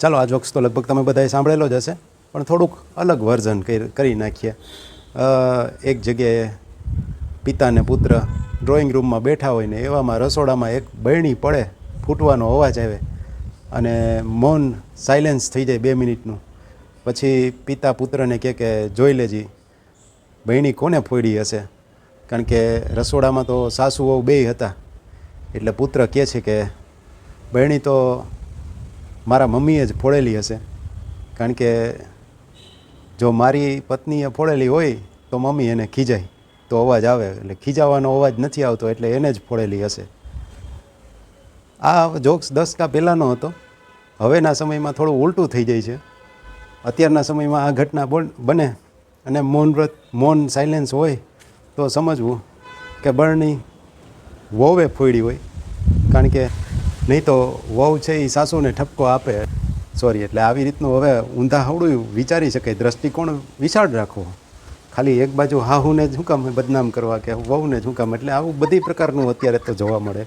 ચાલો આ જોક્સ તો લગભગ તમે બધાએ સાંભળેલો જ હશે, પણ થોડુંક અલગ વર્ઝન કરી નાખીએ. એક જગ્યાએ પિતા અને પુત્ર ડ્રોઈંગ રૂમમાં બેઠા હોય ને એવામાં રસોડામાં એક બરણી પડે, ફૂટવાનો અવાજ આવે અને મૌન સાયલેન્સ થઈ જાય 2 મિનિટનું. પછી પિતા પુત્રને કહે કે જોઈ લેજી બરણી કોને ફોડી હશે, કારણ કે રસોડામાં તો સાસુ વહુ બેય હતા. એટલે પુત્ર કહે છે કે બરણી તો મારા મમ્મીએ જ ફોડેલી હશે, કારણ કે જો મારી પત્નીએ ફોડેલી હોય તો મમ્મી એને ખીજાય તો અવાજ આવે, એટલે ખીજાવાનો અવાજ નથી આવતો એટલે એને જ ફોડેલી હશે. આ જોક્સ દસકા પહેલાંનો હતો. હવેના સમયમાં થોડું ઉલટું થઈ જાય છે. અત્યારના સમયમાં આ ઘટના બને અને મૌન સાયલેન્સ હોય તો સમજવું કે બરણી વહુએ ફોડી હોય, કારણ કે નહીં તો વહુ છે એ સાસુને ઠપકો આપે. સોરી, એટલે આવી રીતનું હવે ઊંધા હવડું વિચારી શકાય, દ્રષ્ટિકોણ વિશાળ રાખવો. ખાલી એક બાજુ હાહુને જ શું કામ બદનામ કરવા કે વહુને જ શું કામ, એટલે આવું બધી પ્રકારનું અત્યારે તો જોવા મળે.